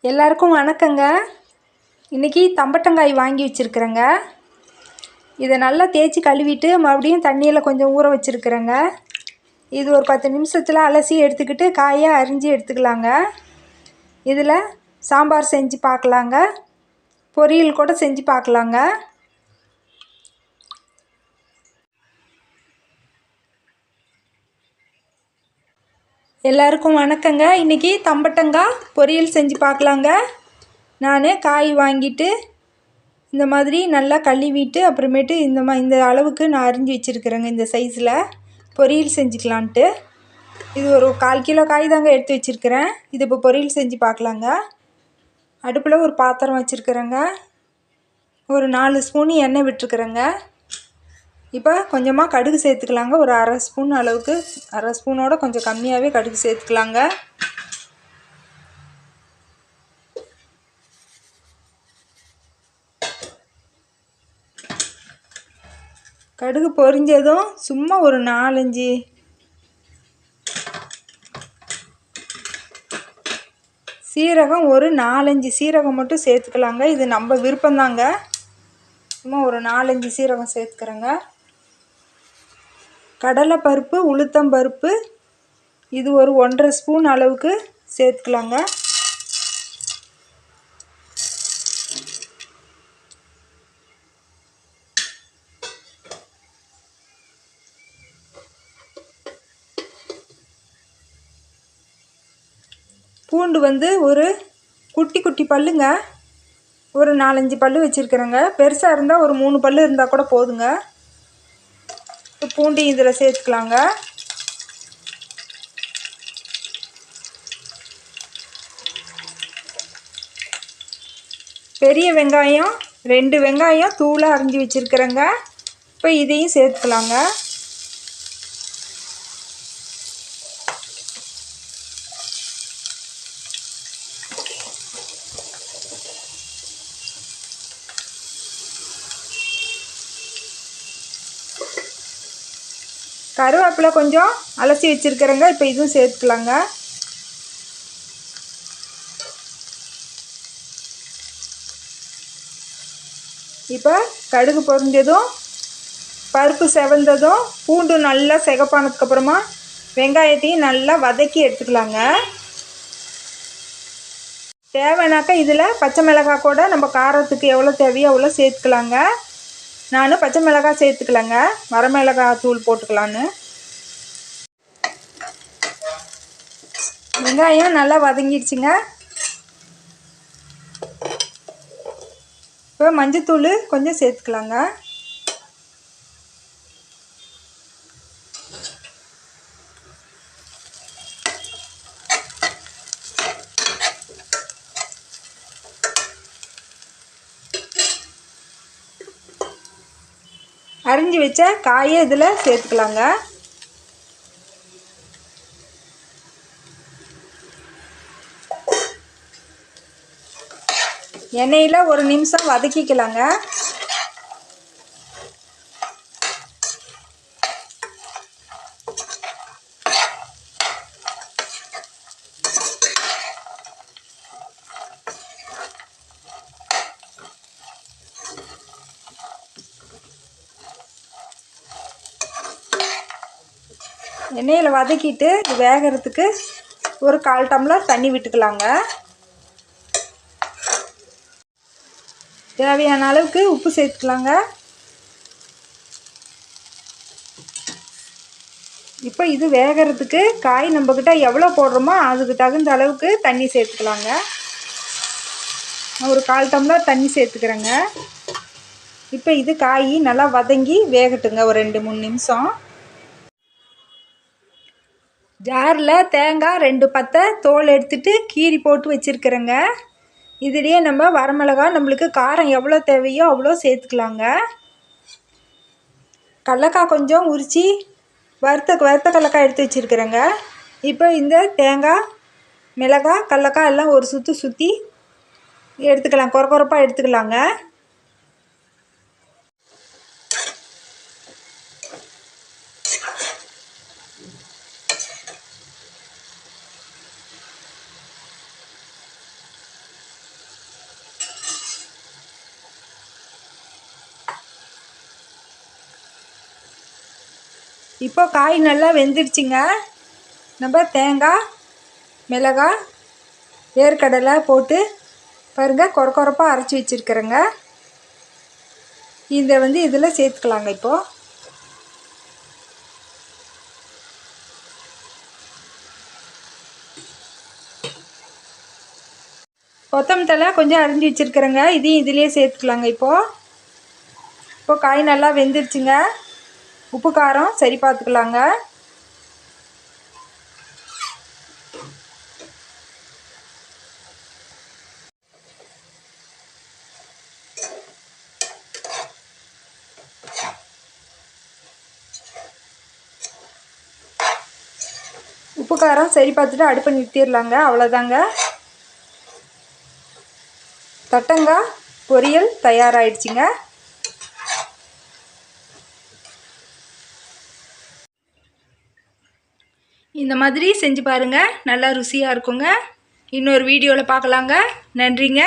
எல்லாருக்கும் வணக்கங்க. இன்றைக்கி தம்பட்டங்காய் வாங்கி வச்சுருக்குறேங்க. இதை நல்லா தேய்ச்சி கழுவிட்டு மறுபடியும் தண்ணியில் கொஞ்சம் ஊற வச்சுருக்குறேங்க. இது ஒரு 10 நிமிஷத்தில் அலசி எடுத்துக்கிட்டு காயை அரிஞ்சு எடுத்துக்கலாங்க. இதில் சாம்பார் செஞ்சு பார்க்கலாங்க, பொரியல் கூட செஞ்சு பார்க்கலாங்க. எல்லாருக்கும் வணக்கங்க. இன்றைக்கி தம்பட்டங்காய் பொரியல் செஞ்சு பார்க்கலாங்க. நான் காய் வாங்கிட்டு இந்த மாதிரி நல்லா கழுவிட்டு அப்புறமேட்டு இந்த அளவுக்கு நான் அரிஞ்சு வச்சுருக்குறேங்க. இந்த சைஸில் பொரியல் செஞ்சுக்கலான்ட்டு. இது ஒரு 1/4 கிலோ காய் தாங்க எடுத்து வச்சுருக்கிறேன். இது இப்போ பொரியல் செஞ்சு பார்க்கலாங்க. அடுப்பில் ஒரு பாத்திரம் வச்சுருக்குறேங்க. ஒரு 4 ஸ்பூன் எண்ணெய் விட்டுருக்குறேங்க. இப்போ கொஞ்சமாக கடுகு சேர்த்துக்கலாங்க. ஒரு 1/2 ஸ்பூன் அளவுக்கு, 1/2 ஸ்பூனோட கொஞ்சம் கம்மியாகவே கடுகு சேர்த்துக்கலாங்க. கடுகு பொரிஞ்சதும் சும்மா ஒரு 4-5 சீரகம், ஒரு 4-5 சீரகம் மட்டும் சேர்த்துக்கலாங்க. இது நம்ம விருப்பம்தாங்க. சும்மா ஒரு 4-5 சீரகம் சேர்த்துக்கிறேங்க. கடலைப்பருப்பு, உளுத்தம்பருப்பு இது ஒரு 1/2 ஸ்பூன் அளவுக்கு சேர்த்துக்கலாங்க. பூண்டு ஒரு குட்டி பல்லுங்க, ஒரு 4-5 பல்லு வச்சுருக்கிறேங்க. பெருசாக இருந்தால் ஒரு 3 பல்லு இருந்தால் கூட போதுங்க. பூண்டையும் இதில் சேர்த்துக்கலாங்க. பெரிய வெங்காயம் 2 வெங்காயம் தூளாக அரிஞ்சு வச்சுருக்கிறேங்க. இப்போ இதையும் சேர்த்துக்கலாங்க. கருவேப்பிலை கொஞ்சம் அலசி வச்சுருக்கிறேங்க. இப்போ இதுவும் சேர்த்துக்கலாங்க. இப்போ கடுகு பொரிஞ்சதும், பருப்பு செவந்ததும், பூண்டு நல்லா சிகப்பானதுக்கப்புறமா வெங்காயத்தையும் நல்லா வதக்கி எடுத்துக்கலாங்க. தேவைனாக்கா இதில் பச்சை மிளகாய் கூட நம்ம காரத்துக்கு எவ்வளோ தேவையோ அவ்வளோ சேர்த்துக்கலாங்க. நான் பச்சை மிளகாய் சேர்த்துக்கலாங்க, வரமிளகாய் தூள் போட்டுக்கலான்னு. வெங்காயம் நல்லா வதங்கிடுச்சுங்க. இப்போ மஞ்சத்தூள் கொஞ்சம் சேர்த்துக்கலாங்க. அரிஞ்சு வச்ச காயை இதில் சேர்த்துக்கலாங்க. எண்ணெயில் ஒரு நிமிஷம் வதக்கிக்கலாங்க. எண்ணெயில் வதக்கிட்டு வேகிறதுக்கு ஒரு 1/4 டம்ளர் தண்ணி விட்டுக்கலாங்க. தேவையான அளவுக்கு உப்பு சேர்த்துக்கலாங்க. இப்போ இது வேகிறதுக்கு காய் நம்மக்கிட்ட எவ்வளோ போடுறோமோ அதுக்கு தகுந்த அளவுக்கு தண்ணி சேர்த்துக்கலாங்க. நான் ஒரு 1/4 டம்ளர் தண்ணி சேர்த்துக்கிறேங்க. இப்போ இது காய் நல்லா வதங்கி வேகட்டுங்க ஒரு 2-3 நிமிஷம். ஜாரில் தேங்காய் 2 பத்தை தோல் எடுத்துட்டு கீறி போட்டு வச்சுருக்கிறேங்க. இதுலேயே நம்ம வரமிளகாய் நம்மளுக்கு காரம் எவ்வளோ தேவையோ அவ்வளோ சேர்த்துக்கலாங்க. கடலக்காய் கொஞ்சம் உரித்து வறுத்த கடலக்காய் எடுத்து வச்சுருக்கிறேங்க. இப்போ இந்த தேங்காய், மிளகாய், கடலக்காய் எல்லாம் ஒரு சுற்றி எடுத்துக்கலாம், கொரப்பாக எடுத்துக்கலாங்க. இப்போ காய் நல்லா வெந்துடுச்சுங்க. நம்ம தேங்காய், மிளகாய், வேர்க்கடலை போட்டு பாருங்கள் கொரப்பாக அரைச்சி வச்சுருக்கிறேங்க. இதை இதில் சேர்த்துக்கலாங்க. இப்போது கொத்தமல்லி தழை கொஞ்சம் அரிஞ்சு வச்சுருக்கிறேங்க. இதையும் இதிலே சேர்த்துக்கலாங்க. இப்போது காய் நல்லா வெந்துருச்சுங்க. உப்பு காரம் சரி பார்த்துக்கலாங்க. உப்பு காரம் சரி பார்த்துட்டு அடுப்பை நிறுத்திடலாங்க. அவ்வளோதாங்க. தட்டங்காய் பொரியல் தயாராகிடுச்சிங்க. இந்த மாதிரி செஞ்சு பாருங்கள். நல்லா ருசியாக இருக்குங்க. இன்னொரு வீடியோவில் பார்க்கலாங்க. நன்றிங்க.